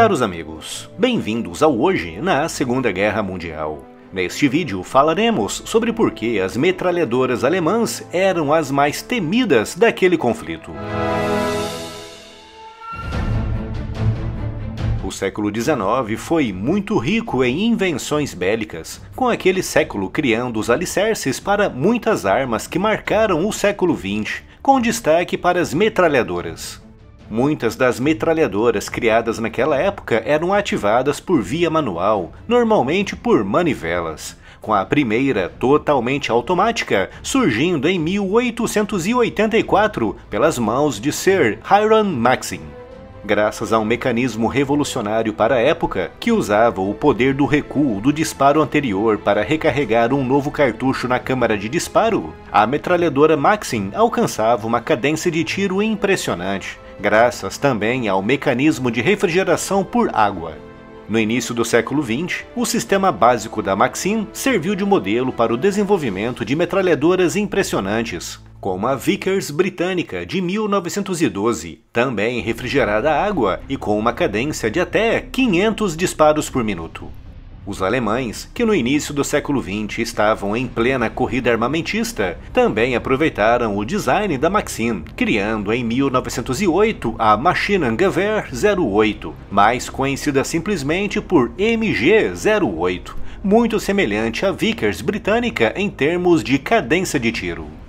Caros amigos, bem-vindos ao Hoje na Segunda Guerra Mundial. Neste vídeo falaremos sobre por que as metralhadoras alemãs eram as mais temidas daquele conflito. O século XIX foi muito rico em invenções bélicas, com aquele século criando os alicerces para muitas armas que marcaram o século XX, com destaque para as metralhadoras. Muitas das metralhadoras criadas naquela época eram ativadas por via manual, normalmente por manivelas, com a primeira totalmente automática surgindo em 1884 pelas mãos de Sir Hiram Maxim. Graças a um mecanismo revolucionário para a época, que usava o poder do recuo do disparo anterior para recarregar um novo cartucho na câmara de disparo, a metralhadora Maxim alcançava uma cadência de tiro impressionante, graças também ao mecanismo de refrigeração por água. No início do século XX, o sistema básico da Maxim serviu de modelo para o desenvolvimento de metralhadoras impressionantes, como a Vickers britânica de 1912, também refrigerada a água e com uma cadência de até 500 disparos por minuto. Os alemães, que no início do século XX estavam em plena corrida armamentista, também aproveitaram o design da Maxim, criando em 1908 a Maschinengewehr 08, mais conhecida simplesmente por MG-08, muito semelhante à Vickers britânica em termos de cadência de tiro.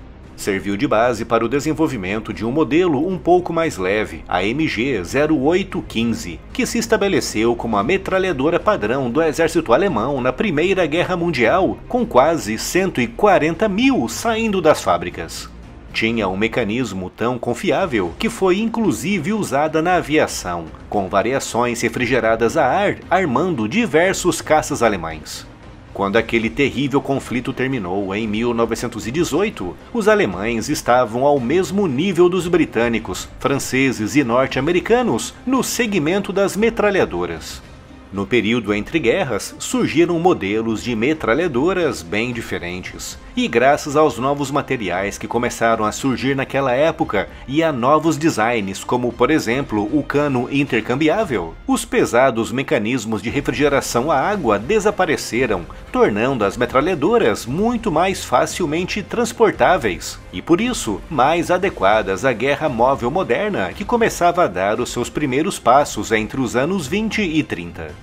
Serviu de base para o desenvolvimento de um modelo um pouco mais leve, a MG-0815, que se estabeleceu como a metralhadora padrão do exército alemão na Primeira Guerra Mundial, com quase 140 mil saindo das fábricas. Tinha um mecanismo tão confiável que foi inclusive usada na aviação, com variações refrigeradas a ar armando diversos caças alemães. Quando aquele terrível conflito terminou em 1918, os alemães estavam ao mesmo nível dos britânicos, franceses e norte-americanos no segmento das metralhadoras. No período entre guerras, surgiram modelos de metralhadoras bem diferentes, e graças aos novos materiais que começaram a surgir naquela época e a novos designs, como por exemplo o cano intercambiável, os pesados mecanismos de refrigeração a água desapareceram, tornando as metralhadoras muito mais facilmente transportáveis, e por isso mais adequadas à guerra móvel moderna que começava a dar os seus primeiros passos entre os anos 20 e 30.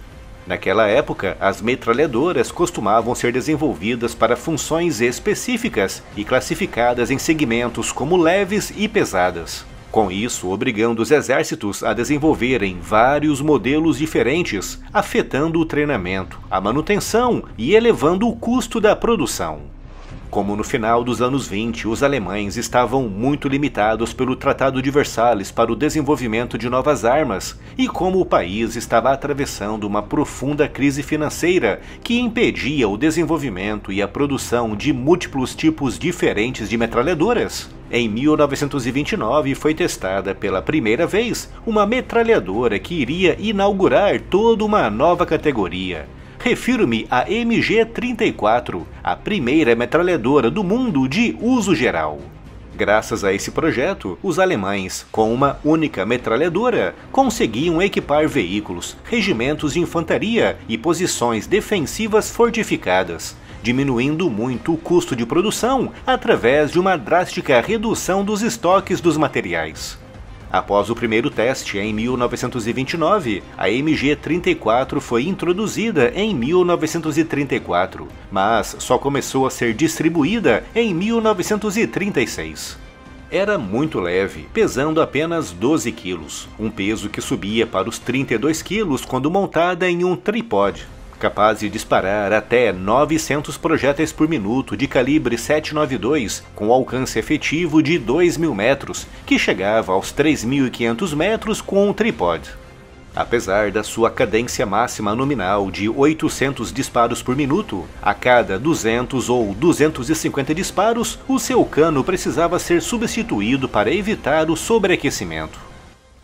Naquela época, as metralhadoras costumavam ser desenvolvidas para funções específicas e classificadas em segmentos como leves e pesadas. Com isso, obrigando os exércitos a desenvolverem vários modelos diferentes, afetando o treinamento, a manutenção e elevando o custo da produção. Como no final dos anos 20, os alemães estavam muito limitados pelo Tratado de Versalhes para o desenvolvimento de novas armas, e como o país estava atravessando uma profunda crise financeira que impedia o desenvolvimento e a produção de múltiplos tipos diferentes de metralhadoras, em 1929 foi testada pela primeira vez uma metralhadora que iria inaugurar toda uma nova categoria. Refiro-me à MG-34, a primeira metralhadora do mundo de uso geral. Graças a esse projeto, os alemães, com uma única metralhadora, conseguiam equipar veículos, regimentos de infantaria e posições defensivas fortificadas, diminuindo muito o custo de produção através de uma drástica redução dos estoques dos materiais. Após o primeiro teste em 1929, a MG-34 foi introduzida em 1934, mas só começou a ser distribuída em 1936. Era muito leve, pesando apenas 12 kg, um peso que subia para os 32 kg quando montada em um tripode. Capaz de disparar até 900 projéteis por minuto de calibre 7,92, com alcance efetivo de 2.000 metros, que chegava aos 3.500 metros com um tripode. Apesar da sua cadência máxima nominal de 800 disparos por minuto, a cada 200 ou 250 disparos, o seu cano precisava ser substituído para evitar o sobreaquecimento.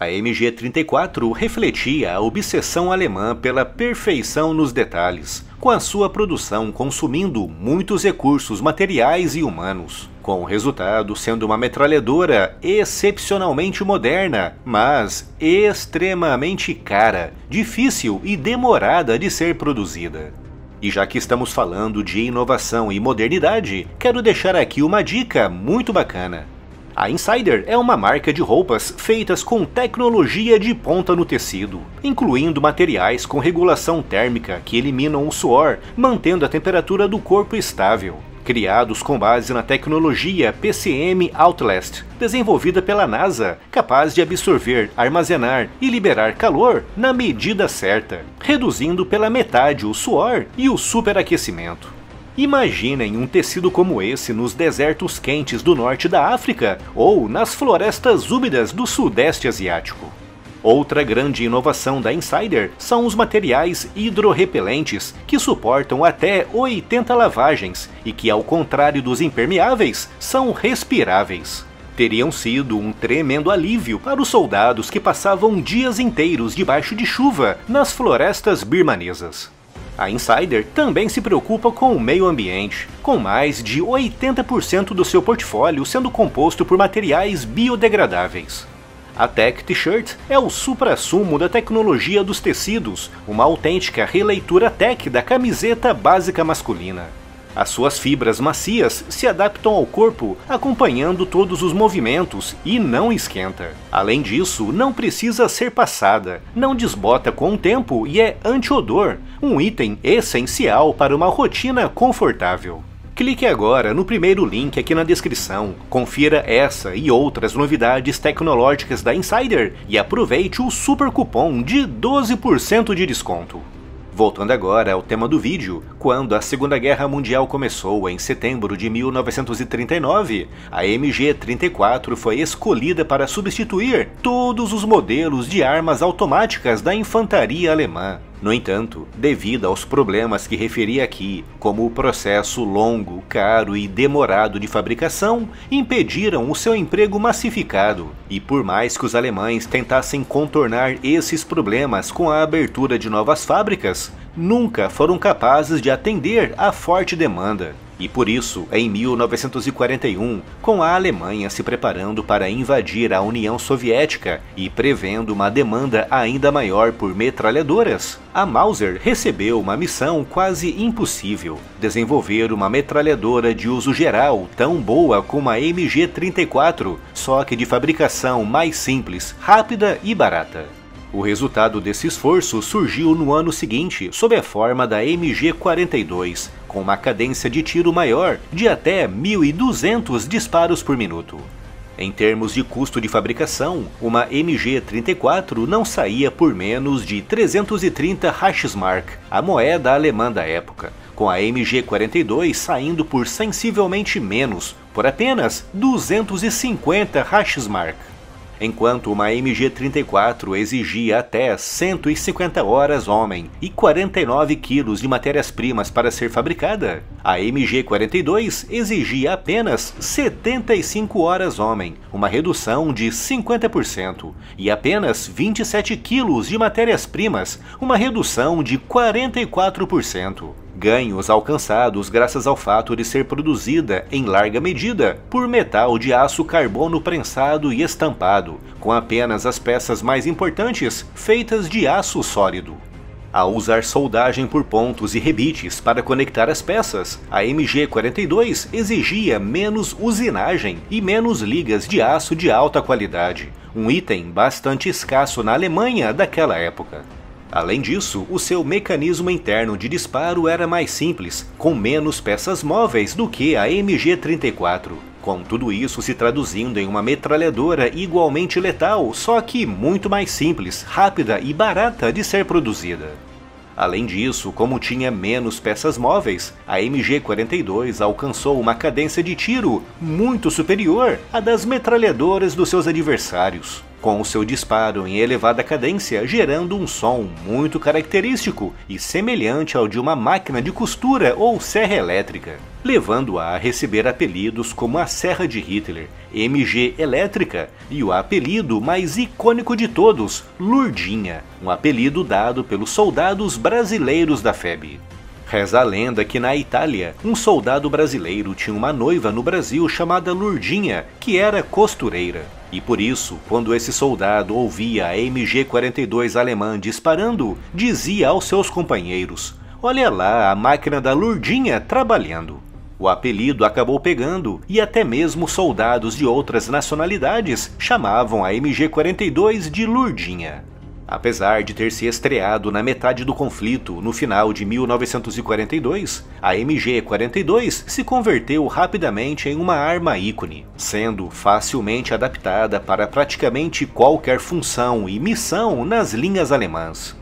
A MG-34 refletia a obsessão alemã pela perfeição nos detalhes, com a sua produção consumindo muitos recursos materiais e humanos, com o resultado sendo uma metralhadora excepcionalmente moderna, mas extremamente cara, difícil e demorada de ser produzida. E já que estamos falando de inovação e modernidade, quero deixar aqui uma dica muito bacana. A Insider é uma marca de roupas feitas com tecnologia de ponta no tecido, incluindo materiais com regulação térmica que eliminam o suor, mantendo a temperatura do corpo estável. Criados com base na tecnologia PCM Outlast, desenvolvida pela NASA, capaz de absorver, armazenar e liberar calor na medida certa, reduzindo pela metade o suor e o superaquecimento. Imaginem um tecido como esse nos desertos quentes do norte da África ou nas florestas úmidas do sudeste asiático. Outra grande inovação da Insider são os materiais hidrorrepelentes, que suportam até 80 lavagens e que, ao contrário dos impermeáveis, são respiráveis. Teriam sido um tremendo alívio para os soldados que passavam dias inteiros debaixo de chuva nas florestas birmanesas. A Insider também se preocupa com o meio ambiente, com mais de 80% do seu portfólio sendo composto por materiais biodegradáveis. A Tech T-Shirt é o suprassumo da tecnologia dos tecidos, uma autêntica releitura tech da camiseta básica masculina. As suas fibras macias se adaptam ao corpo, acompanhando todos os movimentos e não esquenta. Além disso, não precisa ser passada, não desbota com o tempo e é anti-odor, um item essencial para uma rotina confortável. Clique agora no primeiro link aqui na descrição, confira essa e outras novidades tecnológicas da Insider e aproveite o super cupom de 12% de desconto. Voltando agora ao tema do vídeo, quando a Segunda Guerra Mundial começou em setembro de 1939, a MG-34 foi escolhida para substituir todos os modelos de armas automáticas da infantaria alemã. No entanto, devido aos problemas que referi aqui, como o processo longo, caro e demorado de fabricação, impediram o seu emprego massificado. E por mais que os alemães tentassem contornar esses problemas com a abertura de novas fábricas, nunca foram capazes de atender à forte demanda. E por isso, em 1941, com a Alemanha se preparando para invadir a União Soviética e prevendo uma demanda ainda maior por metralhadoras, a Mauser recebeu uma missão quase impossível: desenvolver uma metralhadora de uso geral tão boa como a MG-34, só que de fabricação mais simples, rápida e barata. O resultado desse esforço surgiu no ano seguinte sob a forma da MG-42, com uma cadência de tiro maior de até 1.200 disparos por minuto. Em termos de custo de fabricação, uma MG-34 não saía por menos de 330 Reichsmark, a moeda alemã da época, com a MG-42 saindo por sensivelmente menos, por apenas 250 Reichsmark. Enquanto uma MG-34 exigia até 150 horas homem e 49 kg de matérias-primas para ser fabricada, a MG-42 exigia apenas 75 horas homem, uma redução de 50%, e apenas 27 kg de matérias-primas, uma redução de 44%. Ganhos alcançados graças ao fato de ser produzida, em larga medida, por metal de aço carbono prensado e estampado, com apenas as peças mais importantes feitas de aço sólido. Ao usar soldagem por pontos e rebites para conectar as peças, a MG-42 exigia menos usinagem e menos ligas de aço de alta qualidade, um item bastante escasso na Alemanha daquela época. Além disso, o seu mecanismo interno de disparo era mais simples, com menos peças móveis do que a MG-34, com tudo isso se traduzindo em uma metralhadora igualmente letal, só que muito mais simples, rápida e barata de ser produzida. Além disso, como tinha menos peças móveis, a MG-42 alcançou uma cadência de tiro muito superior à das metralhadoras dos seus adversários, com o seu disparo em elevada cadência gerando um som muito característico e semelhante ao de uma máquina de costura ou serra elétrica. levando-a a receber apelidos como a Serra de Hitler, MG Elétrica e o apelido mais icônico de todos, Lurdinha, um apelido dado pelos soldados brasileiros da FEB. Reza a lenda que na Itália, um soldado brasileiro tinha uma noiva no Brasil chamada Lurdinha, que era costureira. E por isso, quando esse soldado ouvia a MG-42 alemã disparando, dizia aos seus companheiros: "Olha lá a máquina da Lurdinha trabalhando." O apelido acabou pegando e até mesmo soldados de outras nacionalidades chamavam a MG-42 de Lurdinha. Apesar de ter se estreado na metade do conflito no final de 1942, a MG-42 se converteu rapidamente em uma arma ícone, sendo facilmente adaptada para praticamente qualquer função e missão nas linhas alemãs.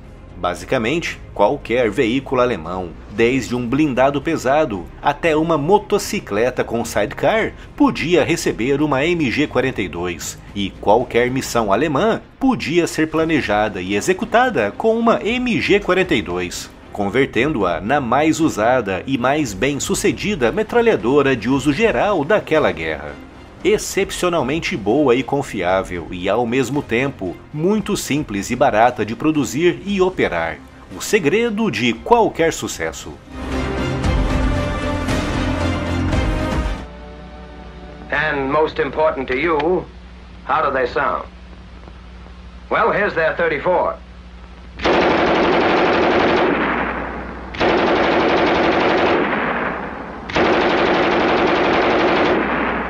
Basicamente, qualquer veículo alemão, desde um blindado pesado até uma motocicleta com sidecar, podia receber uma MG-42, e qualquer missão alemã podia ser planejada e executada com uma MG-42, convertendo-a na mais usada e mais bem-sucedida metralhadora de uso geral daquela guerra. Excepcionalmente boa e confiável e, ao mesmo tempo, muito simples e barata de produzir e operar. O segredo de qualquer sucesso. And most important to you, how do they sound? Well, here's their 34.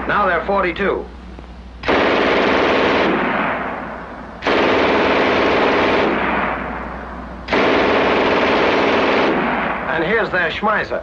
Now they're 42. And here's their Schmeisser.